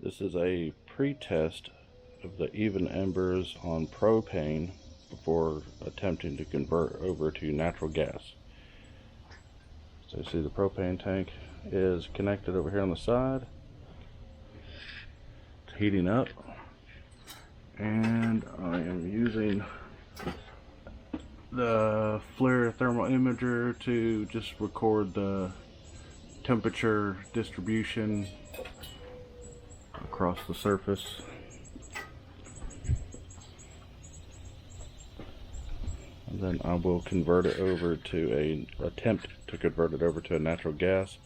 This is a pre-test of the Even Embers on propane before attempting to convert over to natural gas. So you see the propane tank is connected over here on the side. It's heating up, and I am using the FLIR thermal imager to just record the temperature distribution across the surface. And then I will convert it over to attempt to convert it over to a natural gas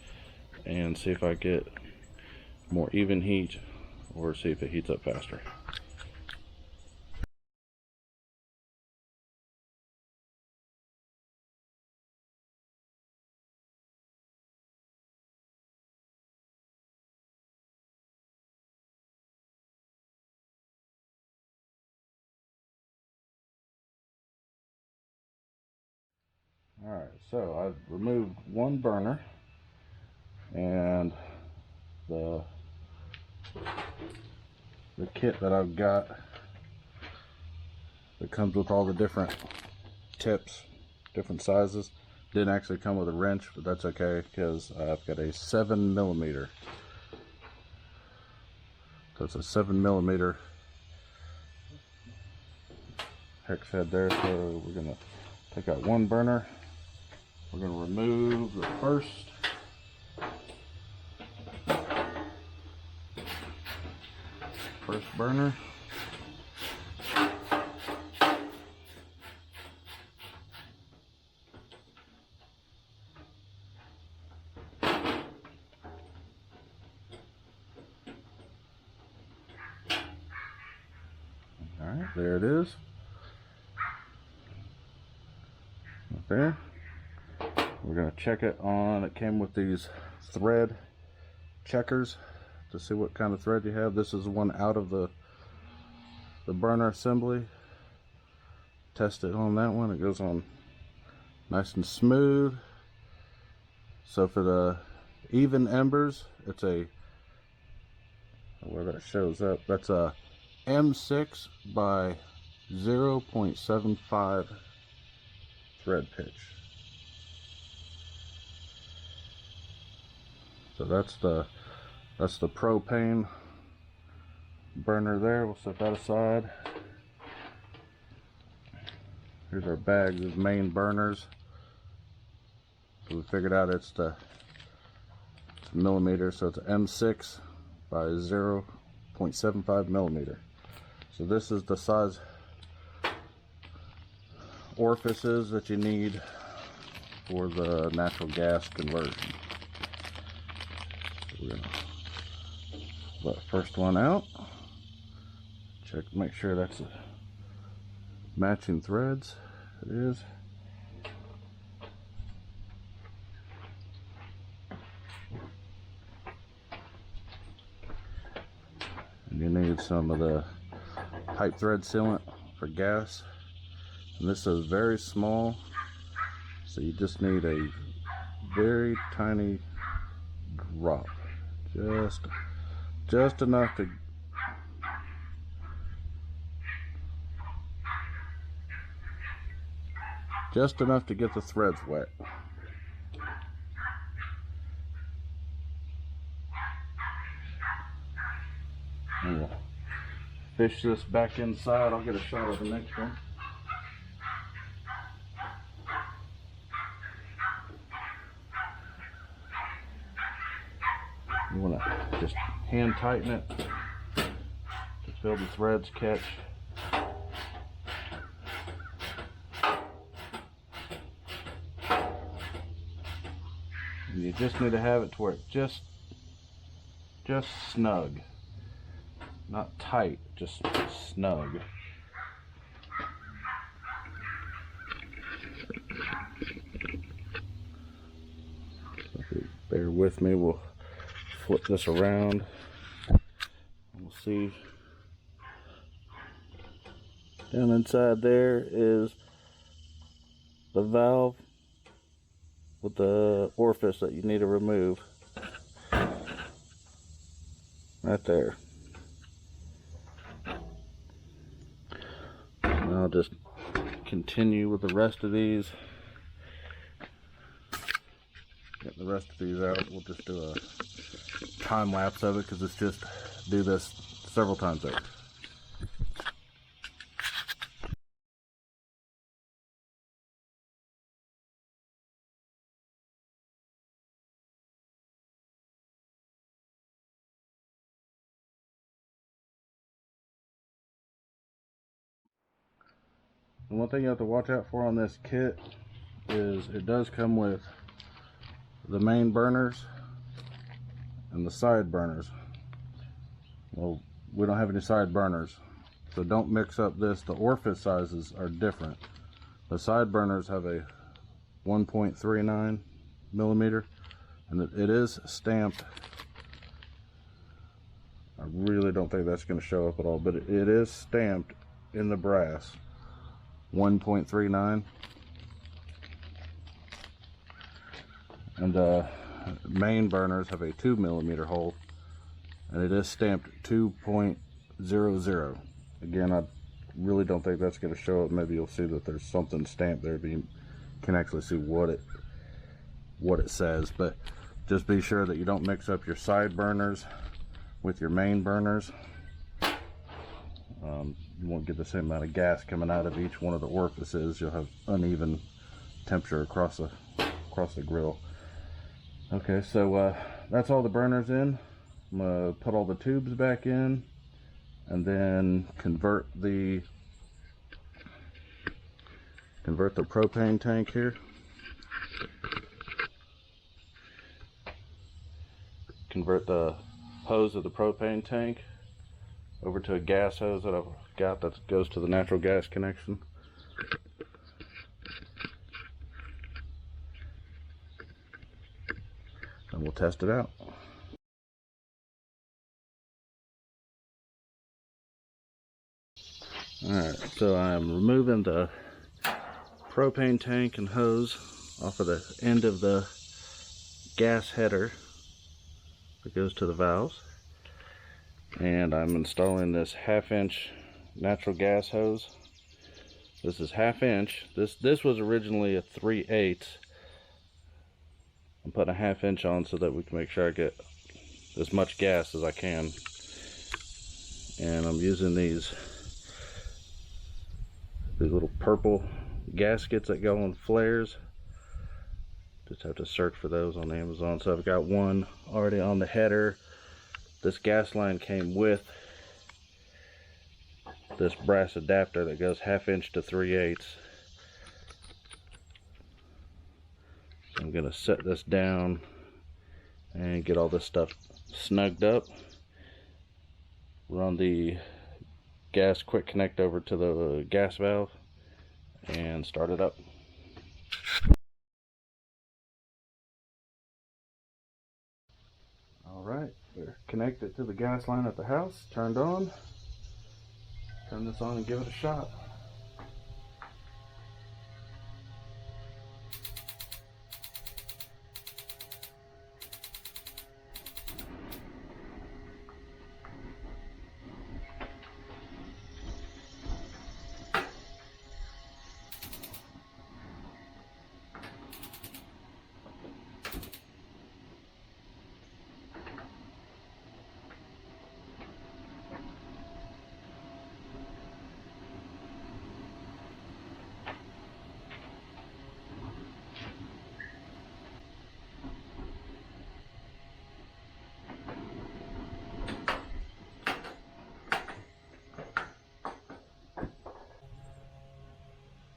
and see if I get more even heat or see if it heats up faster. Alright, so I've removed one burner, and the kit that I've got that comes with all the different tips, different sizes, didn't actually come with a wrench, but that's okay because I've got a 7mm. So it's a 7mm hex head there. So we're gonna take out one burner. We're going to remove the first burner. Alright, there it is. Right there. We're going to check it on, it came with these thread checkers to see what kind of thread you have. This is one out of the burner assembly. Test it on that one. It goes on nice and smooth. So for the Even Embers, it's a, where that shows up, that's a M6 by 0.75 thread pitch. So that's the propane burner there. We'll set that aside. Here's our bags of main burners. So we figured out it's millimeter, so it's M6 by 0.75 millimeter. So this is the size orifices that you need for the natural gas conversion. We're gonna let the first one out. Check, make sure that's matching threads. It is. And you need some of the pipe thread sealant for gas. And this is very small, so you just need a very tiny drop. Just enough to get the threads wet. And we'll fish this back inside. I'll get a shot of the next one. You want to just hand tighten it to feel the threads catch. And you just need to have it to where it's just snug. Not tight, just snug. So if you bear with me, we'll flip this around and we'll see. Down inside there is the valve with the orifice that you need to remove. Right there. I'll just continue with the rest of these. Get the rest of these out. We'll just do a time lapse of it because it's just do this several times over. The one thing you have to watch out for on this kit is it does come with the main burners and the side burners. Well, we don't have any side burners, so don't mix up this. The orifice sizes are different. The side burners have a 1.39 millimeter, and it is stamped. I really don't think that's going to show up at all, but it is stamped in the brass 1.39. And the main burners have a 2 millimeter hole, and it is stamped 2.00. Again, I really don't think that's going to show up. Maybe you'll see that there's something stamped there, but you can actually see what it says. But just be sure that you don't mix up your side burners with your main burners. You won't get the same amount of gas coming out of each one of the orifices. You'll have uneven temperature across the grill. Okay, so that's all the burners in. I'm gonna put all the tubes back in, and then convert the propane tank here. Convert the hose of the propane tank over to a gas hose that I've got that goes to the natural gas connection. And we'll test it out. Alright, so I'm removing the propane tank and hose off of the end of the gas header that goes to the valves, and I'm installing this 1/2 inch natural gas hose. This is 1/2 inch. This was originally a 3/8. I'm putting a 1/2 inch on so that we can make sure I get as much gas as I can. And I'm using these little purple gaskets that go on flares. Just have to search for those on Amazon. So I've got one already on the header. This gas line came with this brass adapter that goes 1/2 inch to 3/8. I'm gonna set this down and get all this stuff snugged up. Run the gas quick connect over to the gas valve and start it up. Alright, we're connected to the gas line at the house, turned on. Turn this on and give it a shot.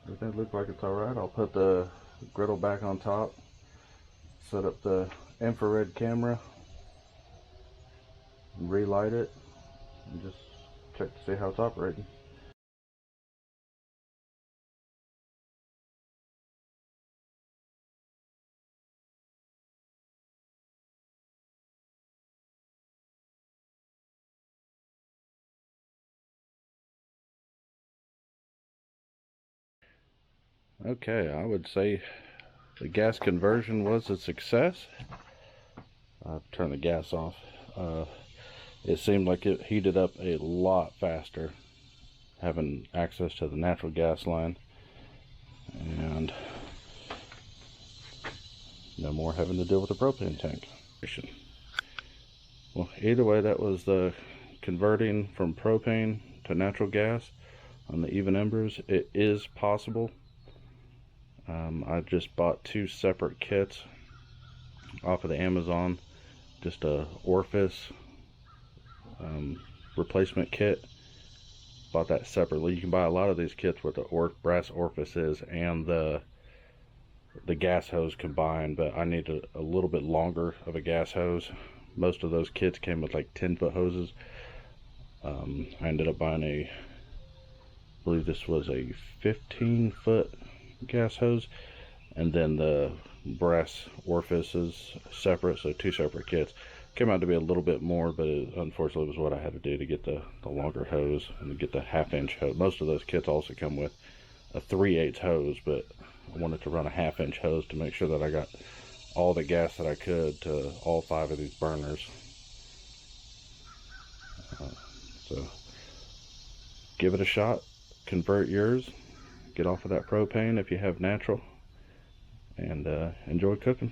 Everything looks like it's alright. I'll put the griddle back on top, set up the infrared camera, and relight it, and just check to see how it's operating. Okay, I would say the gas conversion was a success. I'll turn the gas off. It seemed like it heated up a lot faster having access to the natural gas line, and no more having to deal with the propane tank. Well, either way, that was the converting from propane to natural gas on the Even Embers. It is possible. I just bought 2 separate kits off of the Amazon, just a orifice replacement kit. Bought that separately. You can buy a lot of these kits with the brass orifices and the gas hose combined, but I needed a little bit longer of a gas hose. Most of those kits came with like 10-foot hoses. I ended up buying I believe this was a 15-foot gas hose, and then the brass orifices separate, so 2 separate kits. Came out to be a little bit more, but it unfortunately was what I had to do to get the longer hose and to get the 1/2-inch hose. Most of those kits also come with a 3/8 hose, but I wanted to run a 1/2-inch hose to make sure that I got all the gas that I could to all 5 of these burners. So give it a shot, convert yours, get off of that propane if you have natural, and enjoy cooking.